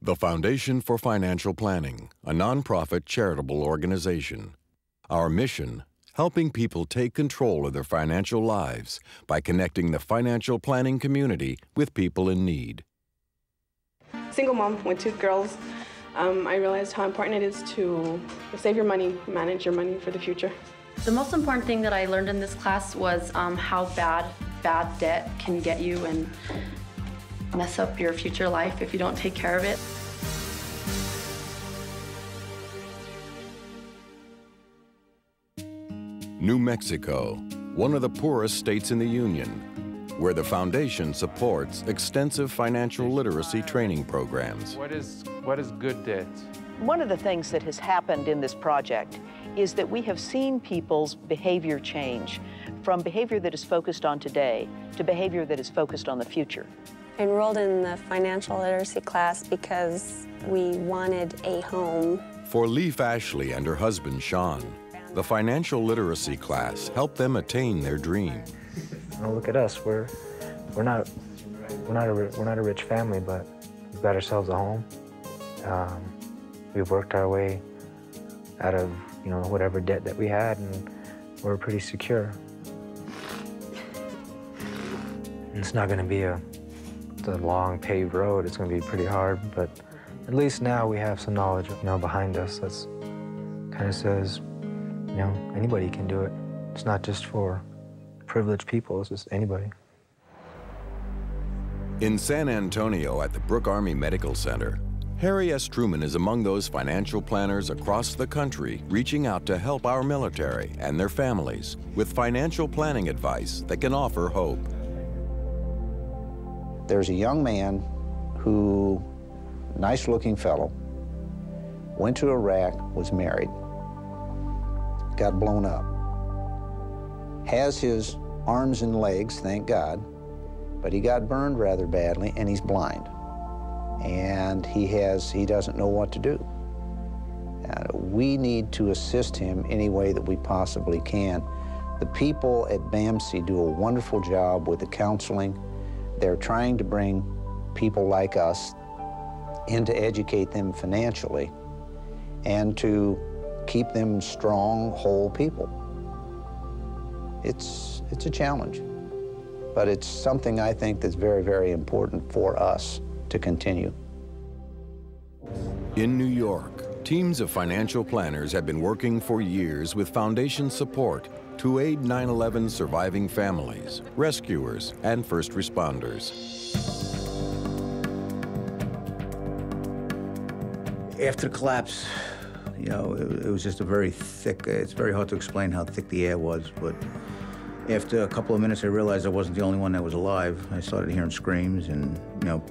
The Foundation for Financial Planning, a nonprofit charitable organization. Our mission, helping people take control of their financial lives by connecting the financial planning community with people in need. Single mom with 2 girls, I realized how important it is to save your money, manage your money for the future. The most important thing that I learned in this class was how bad debt can get you and mess up your future life if you don't take care of it. New Mexico, one of the poorest states in the Union, where the Foundation supports extensive financial literacy training programs. What is good debt? One of the things that has happened in this project is that we have seen people's behavior change from behavior that is focused on today to behavior that is focused on the future. I enrolled in the financial literacy class because we wanted a home. For Leaf Ashley and her husband, Sean, the financial literacy class helped them attain their dream. Well, look at us. We're not a rich family, but we've got ourselves a home. We've worked our way out of whatever debt that we had, and we're pretty secure. And it's not going to be a long paved road. It's going to be pretty hard, but at least now we have some knowledge, behind us that's kind of says, anybody can do it. It's not just for privileged people, it's just anybody. In San Antonio at the Brooke Army Medical Center, Harry S. Truman is among those financial planners across the country reaching out to help our military and their families with financial planning advice that can offer hope. There's a young man who, nice-looking fellow, went to Iraq, was married, got blown up, has his arms and legs, thank God, but he got burned rather badly, and he's blind. And he doesn't know what to do. We need to assist him any way that we possibly can. The people at BAMC do a wonderful job with the counseling. They're trying to bring people like us in to educate them financially and to keep them strong, whole people. It's a challenge, but it's something I think that's very, very important for us to continue. In New York, teams of financial planners have been working for years with Foundation support to aid 9/11 surviving families, rescuers, and first responders. After the collapse, it was just a very thick, it's very hard to explain how thick the air was, but after a couple of minutes, I realized I wasn't the only one that was alive. I started hearing screams, and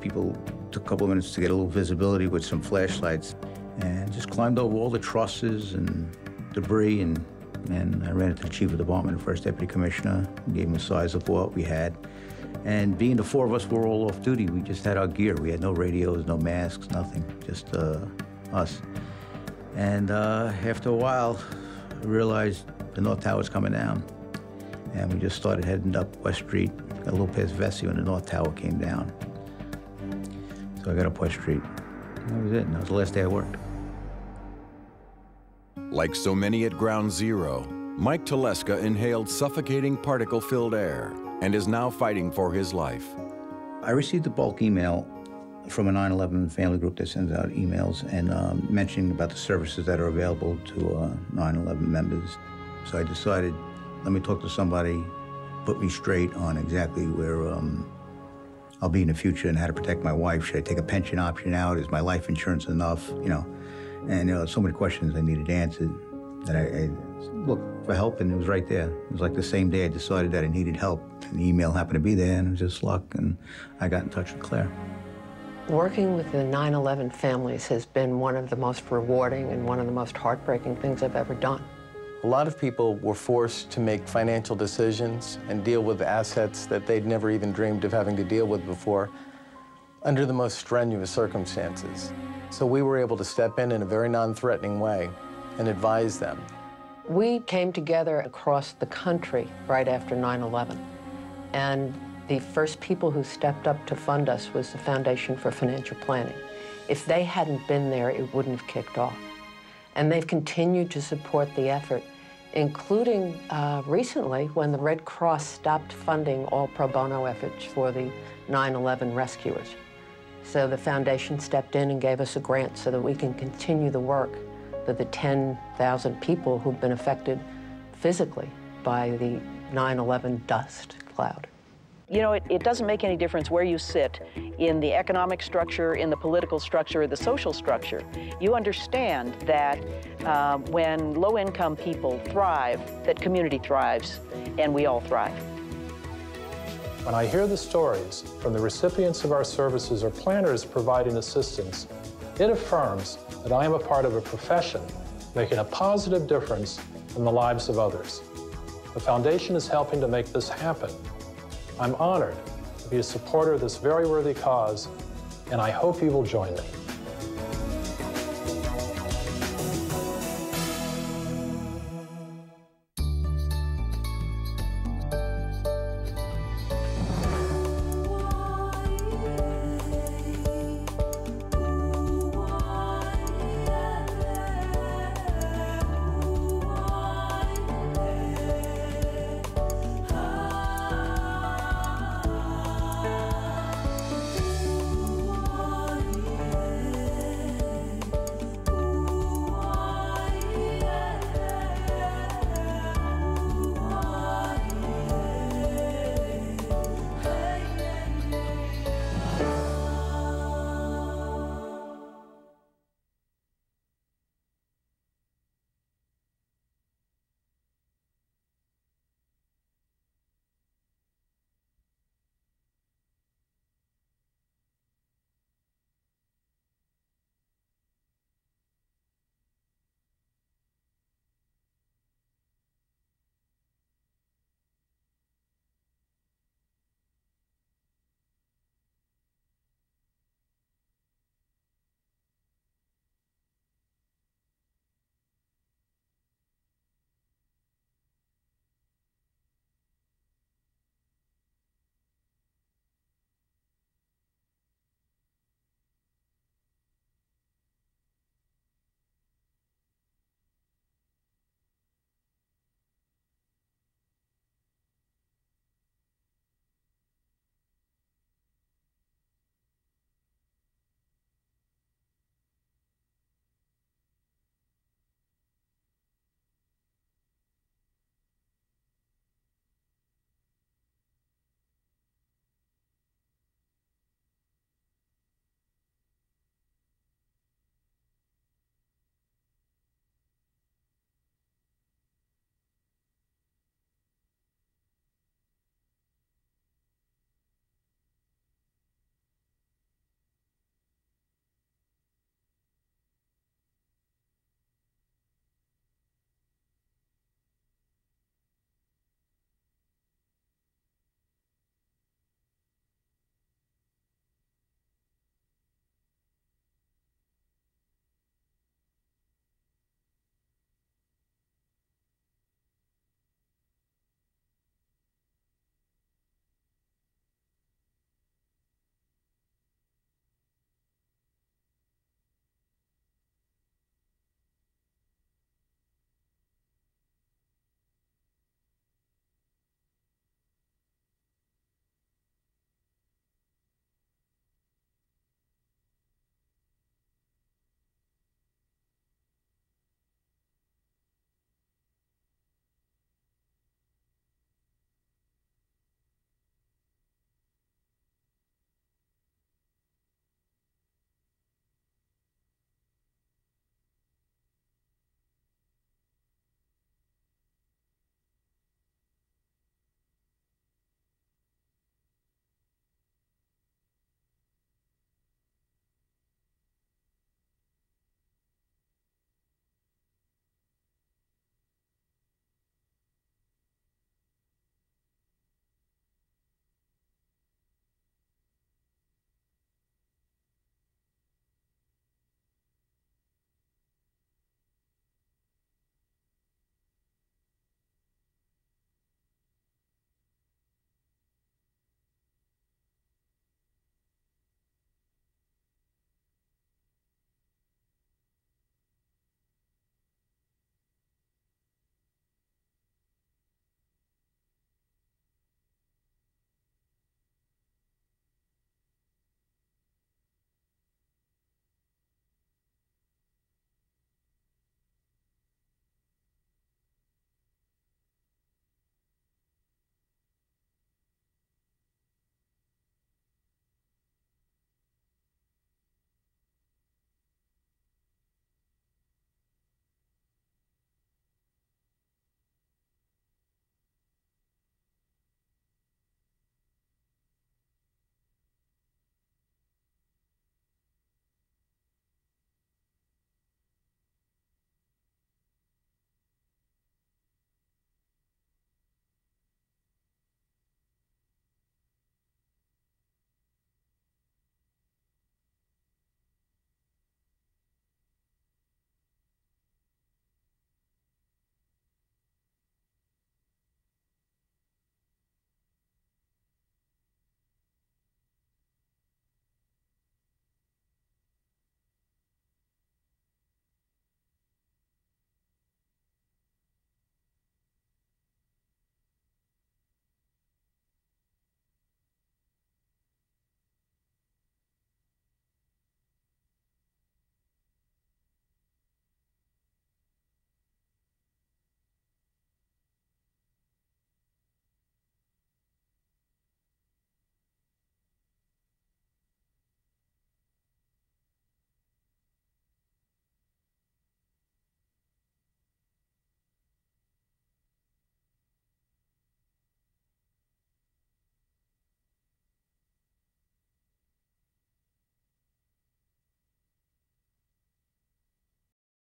people took a couple of minutes to get a little visibility with some flashlights, and just climbed over all the trusses and debris, and I ran into the chief of department, the first deputy commissioner, and gave him a size of what we had. And being the 4 of us were all off duty, we just had our gear. We had no radios, no masks, nothing, just us. And after a while, I realized the North Tower's coming down. And we just started heading up West Street, got a little past Vesey when the North Tower came down. So I got up West Street. And that was it, and that was the last day I worked. Like so many at Ground Zero, Mike Teleska inhaled suffocating particle-filled air and is now fighting for his life. I received a bulk email from a 9/11 family group that sends out emails and mentioning about the services that are available to 9/11 members. So I decided, let me talk to somebody, put me straight on exactly where I'll be in the future and how to protect my wife. Should I take a pension option out? Is my life insurance enough? And so many questions I needed answered that I looked for help, and it was right there. It was like the same day I decided that I needed help, and the email happened to be there, and it was just luck, and I got in touch with Claire. Working with the 9/11 families has been one of the most rewarding and one of the most heartbreaking things I've ever done. A lot of people were forced to make financial decisions and deal with assets that they'd never even dreamed of having to deal with before under the most strenuous circumstances. So we were able to step in a very non-threatening way and advise them. We came together across the country right after 9/11, and the first people who stepped up to fund us was the Foundation for Financial Planning. If they hadn't been there, it wouldn't have kicked off. And they've continued to support the effort, including recently when the Red Cross stopped funding all pro bono efforts for the 9/11 rescuers. So the foundation stepped in and gave us a grant so that we can continue the work for the 10,000 people who've been affected physically by the 9/11 dust cloud. You know, it doesn't make any difference where you sit in the economic structure, in the political structure, or the social structure. You understand that when low-income people thrive, that community thrives, and we all thrive. When I hear the stories from the recipients of our services or planners providing assistance, it affirms that I am a part of a profession making a positive difference in the lives of others. The foundation is helping to make this happen. I'm honored to be a supporter of this very worthy cause, and I hope you will join me.